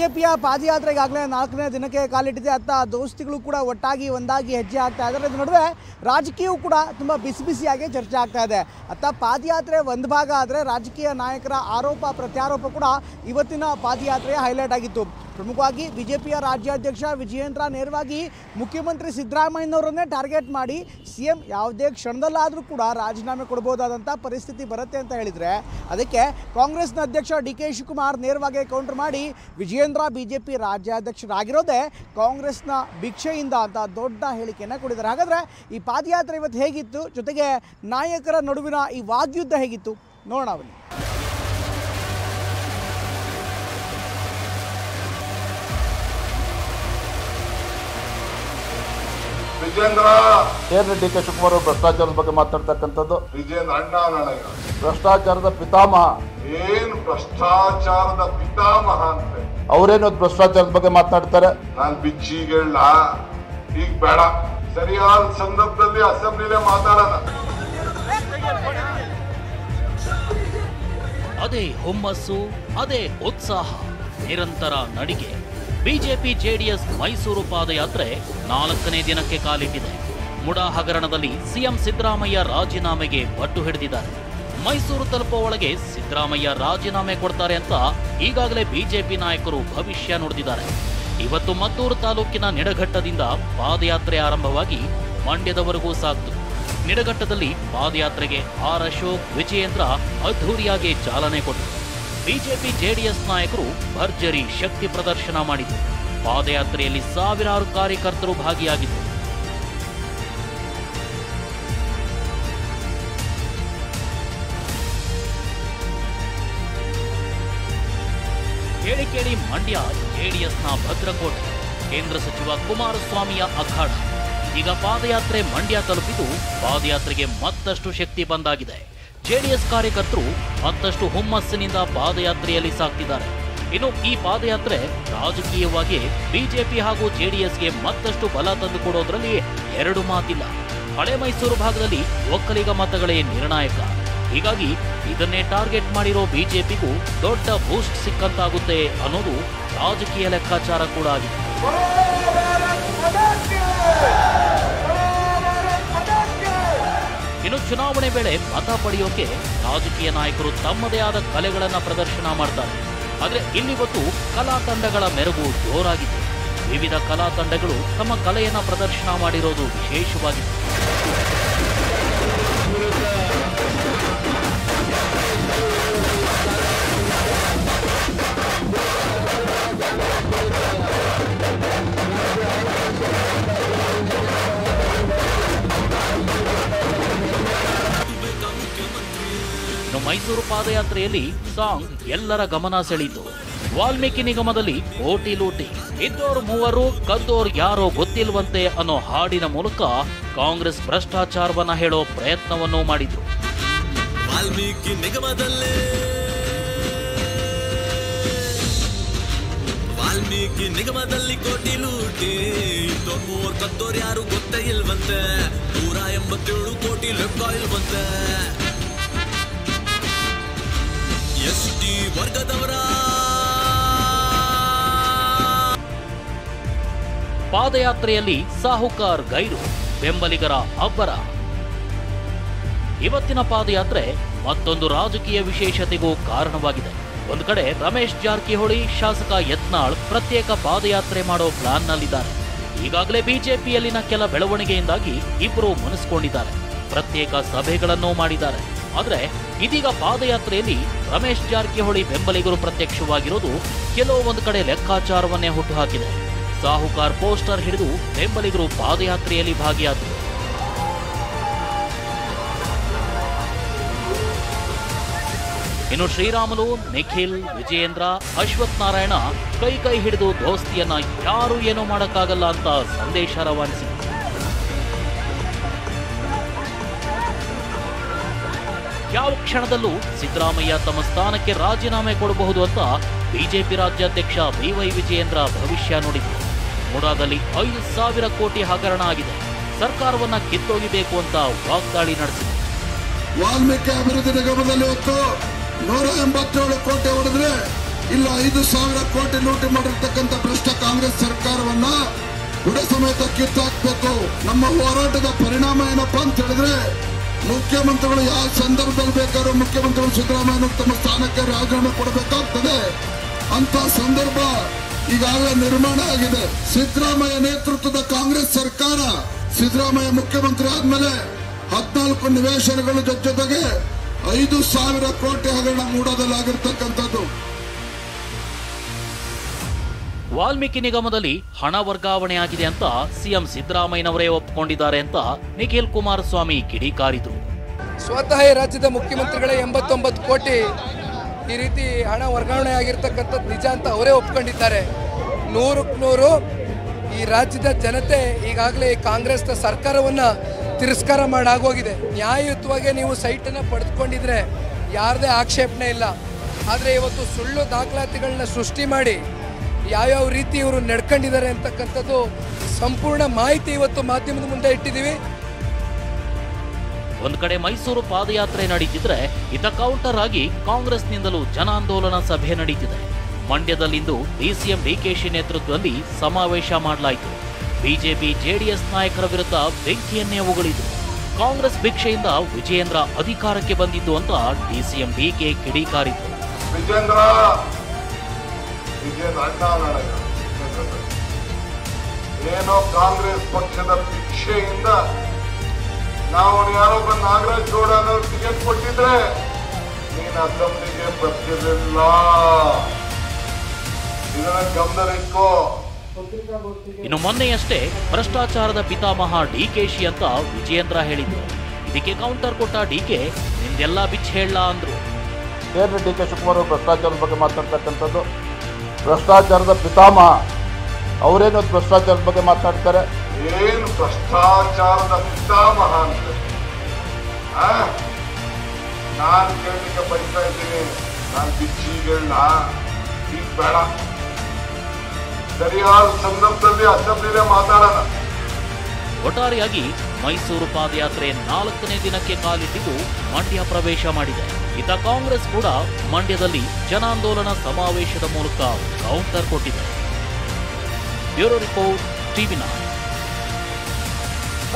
ಬಿಜೆಪಿಯ ಪಾದಯಾತ್ರೆಗೆ ಆಗಲೇ 4ನೇ ದಿನಕ್ಕೆ ಕಾಲಿಟ್ಟಿದೆ. ಅತ್ತ ದೋಸ್ತಿಗಳು ಕೂಡ ಒಟ್ಟಾಗಿ ಒಂದಾಗಿ ಹೆಜ್ಜೆ ಆಗ್ತಾ ಇದ್ದಾರೆ. ಇದರ ನಡುವೆ ರಾಜಕೀಯವೂ ಕೂಡ ತುಂಬ ಬಿಸಿ ಬಿಸಿಯಾಗಿ ಚರ್ಚೆ ಆಗ್ತಾ ಇದೆ. ಅತ್ತ ಪಾದಯಾತ್ರೆ ಒಂದು ಭಾಗ ಆದರೆ ರಾಜಕೀಯ ನಾಯಕರ ಆರೋಪ ಪ್ರತ್ಯಾರೋಪ ಕೂಡ ಇವತ್ತಿನ ಪಾದಯಾತ್ರೆಯ ಹೈಲೈಟ್ ಆಗಿತ್ತು. ಪ್ರಮುಖವಾಗಿ ಬಿಜೆಪಿಯ ರಾಜ್ಯಾಧ್ಯಕ್ಷ ವಿಜಯೇಂದ್ರ ನೇರವಾಗಿ ಮುಖ್ಯಮಂತ್ರಿ ಸಿದ್ದರಾಮಯ್ಯನವರನ್ನೇ ಟಾರ್ಗೆಟ್ ಮಾಡಿ ಸಿಎಂ ಯಾವುದೇ ಕ್ಷಣದಲ್ಲಾದರೂ ಕೂಡ ರಾಜೀನಾಮೆ ಕೊಡಬಹುದಾದಂಥ ಪರಿಸ್ಥಿತಿ ಬರುತ್ತೆ ಅಂತ ಹೇಳಿದರೆ, ಅದಕ್ಕೆ ಕಾಂಗ್ರೆಸ್ನ ಅಧ್ಯಕ್ಷ ಡಿ.ಕೆ. ಶಿವಕುಮಾರ್ ನೇರವಾಗಿ ಕೌಂಟರ್ ಮಾಡಿ ವಿಜಯೇಂದ್ರ ಬಿಜೆಪಿ ರಾಜ್ಯಾಧ್ಯಕ್ಷರಾಗಿರೋದೇ ಕಾಂಗ್ರೆಸ್ನ ಭಿಕ್ಷೆಯಿಂದ ಅಂತ ದೊಡ್ಡ ಹೇಳಿಕೆಯನ್ನು ಕೊಟ್ಟಿದ್ದಾರೆ. ಹಾಗಾದರೆ ಈ ಪಾದಯಾತ್ರೆ ಇವತ್ತು ಹೇಗಿತ್ತು, ಜೊತೆಗೆ ನಾಯಕರ ನಡುವಿನ ಈ ವಾಗ್ಯುದ್ಧ ಹೇಗಿತ್ತು ನೋಡೋಣ ಬನ್ನಿ. ವಿಜೇಂದ್ರ ಏನು ಡಿ.ಕೆ. ಶಿವಕುಮಾರ್ ಅವರು ಭ್ರಷ್ಟಾಚಾರದ ಬಗ್ಗೆ ಮಾತಾಡ್ತಕ್ಕಂಥದ್ದು? ವಿಜೇಂದ್ರ ಅಣ್ಣ ಭ್ರಷ್ಟಾಚಾರದ ಪಿತಾಮಹ. ಏನ್ ಭ್ರಷ್ಟಾಚಾರದ ಪಿತಾಮಹ ಅಂತೆ ಅವರೇನು ಭ್ರಷ್ಟಾಚಾರದ ಬಗ್ಗೆ ಮಾತನಾಡ್ತಾರೆ? ನಾನ್ ಬಿಚ್ಚಿಗೆಳ್ಳ ಈಗ ಬೇಡ, ಸರಿಯಾದ ಸಂದರ್ಭದಲ್ಲಿ ಅಸೆಂಬ್ಲಿಲೇ ಮಾತಾಡೋಣ. ಅದೇ ಹುಮ್ಮಸ್ಸು, ಅದೇ ಉತ್ಸಾಹ, ನಿರಂತರ ನಡಿಗೆ. ಬಿಜೆಪಿ ಜೆಡಿಎಸ್ ಮೈಸೂರು ಪಾದಯಾತ್ರೆ 4ನೇ ದಿನಕ್ಕೆ ಕಾಲಿಟ್ಟಿದೆ. ಮುಡಾ ಹಗರಣದಲ್ಲಿ ಸಿಎಂ ಸಿದ್ದರಾಮಯ್ಯ ರಾಜೀನಾಮೆಗೆ ಪಟ್ಟು ಹಿಡಿದಿದ್ದಾರೆ. ಮೈಸೂರು ತಲುಪುವ ಒಳಗೆ ಸಿದ್ದರಾಮಯ್ಯ ರಾಜೀನಾಮೆ ಕೊಡ್ತಾರೆ ಅಂತ ಈಗಾಗಲೇ ಬಿಜೆಪಿ ನಾಯಕರು ಭವಿಷ್ಯ ನುಡಿದಿದ್ದಾರೆ. ಇವತ್ತು ಮದ್ದೂರು ತಾಲೂಕಿನ ನಿಡಘಟ್ಟದಿಂದ ಪಾದಯಾತ್ರೆ ಆರಂಭವಾಗಿ ಮಂಡ್ಯದವರೆಗೂ ಸಾಗಿತು. ನಿಡಘಟ್ಟದಲ್ಲಿ ಪಾದಯಾತ್ರೆಗೆ ಆರ್ ಅಶೋಕ್, ವಿಜಯೇಂದ್ರ ಅದ್ಧೂರಿಯಾಗಿ ಚಾಲನೆ ಕೊಟ್ಟರು. ಬಿಜೆಪಿ ಜೆಡಿಎಸ್ ನಾಯಕರು ಭರ್ಜರಿ ಶಕ್ತಿ ಪ್ರದರ್ಶನ ಮಾಡಿದರು. ಪಾದಯಾತ್ರೆಯಲ್ಲಿ ಸಾವಿರಾರು ಕಾರ್ಯಕರ್ತರು ಭಾಗಿಯಾಗಿದ್ದರು. ಕೇಳಿ ಮಂಡ್ಯ ಜೆಡಿಎಸ್ನ ಭದ್ರಕೋಟೆ, ಕೇಂದ್ರ ಸಚಿವ ಕುಮಾರಸ್ವಾಮಿಯ ಅಖಾಡ. ಈಗ ಪಾದಯಾತ್ರೆ ಮಂಡ್ಯ ತಲುಪಿದ್ದು ಪಾದಯಾತ್ರೆಗೆ ಮತ್ತಷ್ಟು ಶಕ್ತಿ ಬಂದಾಗಿದೆ. ಜೆಡಿಎಸ್ ಕಾರ್ಯಕರ್ತರು ಮತ್ತಷ್ಟು ಹುಮ್ಮಸ್ಸಿನಿಂದ ಪಾದಯಾತ್ರೆಯಲ್ಲಿ ಸಾಗ್ತಿದ್ದಾರೆ. ಇನ್ನು ಈ ಪಾದಯಾತ್ರೆ ರಾಜಕೀಯವಾಗಿ ಬಿಜೆಪಿ ಹಾಗೂ ಜೆಡಿಎಸ್ಗೆ ಮತ್ತಷ್ಟು ಬಲ ತಂದುಕೊಡೋದ್ರಲ್ಲಿ ಎರಡು ಮಾತಿಲ್ಲ. ಹಳೆ ಮೈಸೂರು ಭಾಗದಲ್ಲಿ ಒಕ್ಕಲಿಗ ಮತಗಳೇ ನಿರ್ಣಾಯಕ. ಹೀಗಾಗಿ ಇದನ್ನೇ ಟಾರ್ಗೆಟ್ ಮಾಡಿರೋ ಬಿಜೆಪಿಗೂ ದೊಡ್ಡ ಬೂಸ್ಟ್ ಸಿಕ್ಕಂತಾಗುತ್ತೆ ಅನ್ನೋದು ರಾಜಕೀಯ ಲೆಕ್ಕಾಚಾರ ಕೂಡ ಆಗಿದೆ. ಇನ್ನು ಚುನಾವಣೆ ವೇಳೆ ಮತ ಪಡೆಯೋಕೆ ರಾಜಕೀಯ ನಾಯಕರು ತಮ್ಮದೇ ಆದ ಕಲೆಗಳನ್ನು ಪ್ರದರ್ಶನ ಮಾಡ್ತಾರೆ. ಆದರೆ ಇಲ್ಲಿವತ್ತು ಕಲಾ ತಂಡಗಳ ಮೆರುಗು ಜೋರಾಗಿದೆ. ವಿವಿಧ ಕಲಾ ತಂಡಗಳು ತಮ್ಮ ಕಲೆಯನ್ನು ಪ್ರದರ್ಶನ ಮಾಡಿರೋದು ವಿಶೇಷವಾಗಿದೆ. ಇನ್ನು ಮೈಸೂರು ಪಾದಯಾತ್ರೆಯಲ್ಲಿ ಸಾಂಗ್ ಎಲ್ಲರ ಗಮನ ಸೆಳೆಯಿತು. ವಾಲ್ಮೀಕಿ ನಿಗಮದಲ್ಲಿ ಕೋಟಿ ಲೂಟಿ, ಇದ್ದೋರು ಮೂವರು ಕದ್ದೋರು ಯಾರೋ ಗೊತ್ತಿಲ್ವಂತೆ ಅನ್ನೋ ಹಾಡಿನ ಮೂಲಕ ಕಾಂಗ್ರೆಸ್ ಭ್ರಷ್ಟಾಚಾರವನ್ನ ಹೇಳೋ ಪ್ರಯತ್ನವನ್ನು ಮಾಡಿದ್ರು. ವಾಲ್ಮೀಕಿ ನಿಗಮದಲ್ಲಿ ಕೋಟಿ ಲೂಟಿ, ಇದ್ದೋರು ಮೂವರು ಕದ್ದೋರು ಯಾರು ಗೊತ್ತೇ ಇಲ್ವಂತೆ, 187 ಕೋಟಿ ಲೆಕ್ಕ ಇಲ್ವಂತೆ. ಎಸ್ಟಿ ವರ್ಗದವರ ಪಾದಯಾತ್ರೆಯಲ್ಲಿ ಸಾಹುಕಾರ್ ಗೈರು, ಬೆಂಬಲಿಗರ ಅಬ್ಬರ. ಇವತ್ತಿನ ಪಾದಯಾತ್ರೆ ಮತ್ತೊಂದು ರಾಜಕೀಯ ವಿಶೇಷತೆಗೂ ಕಾರಣವಾಗಿದೆ. ಒಂದು ಕಡೆ ರಮೇಶ್ ಜಾರಕಿಹೊಳಿ, ಶಾಸಕ ಯತ್ನಾಳ್ ಪ್ರತ್ಯೇಕ ಪಾದಯಾತ್ರೆ ಮಾಡೋ ಪ್ಲಾನ್ನಲ್ಲಿದ್ದಾರೆ. ಈಗಾಗಲೇ ಬಿಜೆಪಿಯಲ್ಲಿನ ಕೆಲ ಬೆಳವಣಿಗೆಯಿಂದಾಗಿ ಇಬ್ಬರು ಮುನಿಸಿಕೊಂಡಿದ್ದಾರೆ. ಪ್ರತ್ಯೇಕ ಸಭೆಗಳನ್ನೂ ಮಾಡಿದ್ದಾರೆ. ಆದರೆ ಇದೀಗ ಪಾದಯಾತ್ರೆಯಲ್ಲಿ ರಮೇಶ್ ಜಾರಕಿಹೊಳಿ ಬೆಂಬಲಿಗರು ಪ್ರತ್ಯಕ್ಷವಾಗಿರೋದು ಕೆಲವೊಂದು ಕಡೆ ಲೆಕ್ಕಾಚಾರವನ್ನೇ ಹುಟ್ಟುಹಾಕಿದೆ. ಸಾಹುಕಾರ್ ಪೋಸ್ಟರ್ ಹಿಡಿದು ಬೆಂಬಲಿಗರು ಪಾದಯಾತ್ರೆಯಲ್ಲಿ ಭಾಗಿಯಾದರು. ಇನ್ನು ಶ್ರೀರಾಮುಲು, ನಿಖಿಲ್, ವಿಜಯೇಂದ್ರ, ಅಶ್ವಥ್ ನಾರಾಯಣ ಕೈ ಹಿಡಿದು ದೋಸ್ತಿಯನ್ನ ಯಾರು ಏನೂ ಮಾಡಕ್ಕಾಗಲ್ಲ ಅಂತ ಸಂದೇಶ ರವಾನಿಸಿದರು. ಯಾವ ಕ್ಷಣದಲ್ಲೂ ಸಿದ್ದರಾಮಯ್ಯ ತಮ್ಮ ಸ್ಥಾನಕ್ಕೆ ರಾಜೀನಾಮೆ ಕೊಡಬಹುದು ಅಂತ ಬಿಜೆಪಿ ರಾಜ್ಯಾಧ್ಯಕ್ಷ ಬಿವೈ ವಿಜಯೇಂದ್ರ ಭವಿಷ್ಯ ನುಡಿದರು. ಮುಡಾದಲ್ಲಿ 5,000 ಕೋಟಿ ಹಗರಣ ಆಗಿದೆ. ಸರ್ಕಾರವನ್ನ ಕಿತ್ತೊಗಿಬೇಕು ಅಂತ ವಾಗ್ದಾಳಿ ನಡೆಸಿದರು. ವಾಲ್ಮೀಕಿ ಅಭಿವೃದ್ಧಿ ನಿಗಮದಲ್ಲಿ 187 ಕೋಟಿ ಹೊಡೆದ್ರೆ ಇಲ್ಲ 5,000 ಕೋಟಿ ಲೂಟಿ ಮಾಡಿರ್ತಕ್ಕಂಥ ಭ್ರಷ್ಟ ಕಾಂಗ್ರೆಸ್ ಸರ್ಕಾರವನ್ನ ಬುಡ ಸಮೇತ ಕಿತ್ತಾಕ್ಬೇಕು. ನಮ್ಮ ಹೋರಾಟದ ಪರಿಣಾಮ ಏನಪ್ಪಾ ಅಂತ ಹೇಳಿದ್ರೆ ಮುಖ್ಯಮಂತ್ರಿಗಳು ಯಾವ ಸಂದರ್ಭದಲ್ಲಿ ಬೇಕಾದ್ರೂ ಮುಖ್ಯಮಂತ್ರಿಗಳು ಸಿದ್ದರಾಮಯ್ಯ ತಮ್ಮ ಸ್ಥಾನಕ್ಕೆ ರಾಜೀನಾಮೆ ಕೊಡಬೇಕಾಗ್ತದೆ. ಅಂತ ಸಂದರ್ಭ ಈಗಾಗಲೇ ನಿರ್ಮಾಣ ಆಗಿದೆ. ಸಿದ್ದರಾಮಯ್ಯ ನೇತೃತ್ವದ ಕಾಂಗ್ರೆಸ್ ಸರ್ಕಾರ ಸಿದ್ದರಾಮಯ್ಯ ಮುಖ್ಯಮಂತ್ರಿ ಆದ್ಮೇಲೆ 14 ನಿವೇಶನಗಳ ಜೊತೆಗೆ 5,000 ಕೋಟಿ ಹಗರಣ ಮೂಡೋದಲ್ಲಾಗಿರ್ತಕ್ಕಂಥದ್ದು. ವಾಲ್ಮೀಕಿ ನಿಗಮದಲ್ಲಿ ಹಣ ವರ್ಗಾವಣೆ ಆಗಿದೆ ಅಂತ ಸಿಎಂ ಸಿದ್ದರಾಮಯ್ಯನವರೇ ಒಪ್ಪಿಕೊಂಡಿದ್ದಾರೆ ಅಂತ ನಿಖಿಲ್ ಕುಮಾರಸ್ವಾಮಿ ಕಿಡಿಕಾರಿದ್ರು. ಸ್ವತಃ ರಾಜ್ಯದ ಮುಖ್ಯಮಂತ್ರಿಗಳೇ 89 ಕೋಟಿ ಈ ರೀತಿ ಹಣ ವರ್ಗಾವಣೆ ಆಗಿರ್ತಕ್ಕಂಥದ್ದು ನಿಜ ಅಂತ ಅವರೇ ಒಪ್ಕೊಂಡಿದ್ದಾರೆ. 100% ಈ ರಾಜ್ಯದ ಜನತೆ ಈಗಾಗಲೇ ಕಾಂಗ್ರೆಸ್ನ ಸರ್ಕಾರವನ್ನ ತಿರಸ್ಕಾರ ಮಾಡಾಗೋಗಿದೆ. ನ್ಯಾಯಯುತವಾಗಿ ನೀವು ಸೈಟನ್ನು ಪಡೆದುಕೊಂಡಿದ್ರೆ ಯಾರದೇ ಆಕ್ಷೇಪಣೆ ಇಲ್ಲ. ಆದರೆ ಇವತ್ತು ಸುಳ್ಳು ದಾಖಲಾತಿಗಳನ್ನ ಸೃಷ್ಟಿ ಮಾಡಿ ಯಾವ್ಯಾವ ರೀತಿ ಇವರು ನಡ್ಕೊಂಡಿದ್ದಾರೆ ಅಂತಕ್ಕಂಥದ್ದು ಸಂಪೂರ್ಣ ಮಾಹಿತಿ ಇವತ್ತು ಮಾಧ್ಯಮದ ಮುಂದೆ ಇಟ್ಟಿದ್ದೀವಿ. ಒಂದು ಕಡೆ ಮೈಸೂರು ಪಾದಯಾತ್ರೆ ನಡೀತಿದ್ರೆ ಇತ ಕೌಂಟರ್ ಆಗಿ ಕಾಂಗ್ರೆಸ್ನಿಂದಲೂ ಜನಾಂದೋಲನ ಸಭೆ ನಡೀತಿದೆ. ಮಂಡ್ಯದಲ್ಲಿಂದು ಡಿಸಿಎಂ ಡಿಕೆಶಿ ನೇತೃತ್ವದಲ್ಲಿ ಸಮಾವೇಶ ಮಾಡಲಾಯಿತು. ಬಿಜೆಪಿ ಜೆಡಿಎಸ್ ನಾಯಕರ ವಿರುದ್ಧ ಬೆಂಕಿಯನ್ನೇ ಉಗುಳಿದ್ರು. ಕಾಂಗ್ರೆಸ್ ಭಿಕ್ಷೆಯಿಂದ ವಿಜಯೇಂದ್ರ ಅಧಿಕಾರಕ್ಕೆ ಬಂದಿದ್ದು ಅಂತ ಡಿಸಿಎಂ ಡಿಕೆ ಕಿಡಿಕಾರಿದ್ರು. ವಿಜೇಂದ್ರ ಅಣ್ಣ ನನಗ ಏನೋ ಕಾಂಗ್ರೆಸ್ ಪಕ್ಷದ ಭಿಕ್ಷೆಯಿಂದ ನಾವು ಯಾರೊಬ್ಬ ನಾಗರಾಜ್ ಗೌಡ ಅನ್ನೋರು ಟಿಕೆಟ್ ಕೊಟ್ಟಿದ್ರೆ ನೀನು ಅಸೆಂಬ್ಲಿಗೆ ಬರ್ತಿರಲಿಲ್ಲ. ಇದನ್ನ ಗಮನದಲ್ಲಿಟ್ಕೋ. ಇನ್ನು ಮೊನ್ನೆಯಷ್ಟೇ ಭ್ರಷ್ಟಾಚಾರದ ಪಿತಾಮಹ ಡಿಕೆಶಿ ಅಂತ ವಿಜಯೇಂದ್ರ ಹೇಳಿದ್ರು. ಇದಕ್ಕೆ ಕೌಂಟರ್ ಕೊಟ್ಟ ಡಿಕೆ ನಿಮ್ದೆಲ್ಲ ಬಿಚ್ಚ ಹೇಳ ಅಂದ್ರು. ಏನು ಡಿ ಕೆ ಶಿವಕುಮಾರ್ ಭ್ರಷ್ಟಾಚಾರದ ಬಗ್ಗೆ ಮಾತನಾಡ್ತಕ್ಕಂಥದ್ದು? ಭ್ರಷ್ಟಾಚಾರದ ಪಿತಾಮಹ ಅವರೇನು ಭ್ರಷ್ಟಾಚಾರದ ಬಗ್ಗೆ ಮಾತನಾಡ್ತಾರೆ? ಏನು ಭ್ರಷ್ಟಾಚಾರದ ಪಿತಾಮಹ ಅಂತ ನಾನು ಕೇಳಲಿಕ್ಕೆ ಬಯಸ್ತಾ ಇದ್ದೀನಿ. ನಾನು ಬಿಚ್ಚಿಗಳನ್ನ ಈಗ ಬೇಡ, ಸರಿಯಾದ ಸಂದರ್ಭದಲ್ಲಿ ಅಸೆಂಬ್ಲಿನೇ ಮಾತಾಡೋಣ. ಒಟ್ಟಾರೆಯಾಗಿ ಮೈಸೂರು ಪಾದಯಾತ್ರೆ 4ನೇ ದಿನಕ್ಕೆ ಕಾಲಿಟ್ಟಿದ್ದು ಮಂಡ್ಯ ಪ್ರವೇಶ ಮಾಡಿದೆ. ಇತ ಕಾಂಗ್ರೆಸ್ ಕೂಡ ಮಂಡ್ಯದಲ್ಲಿ ಜನಾಂದೋಲನ ಸಮಾವೇಶದ ಮೂಲಕ ಕೌಂಟರ್ ಕೊಟ್ಟಿದೆ. Bureau report, ಟಿವಿ9.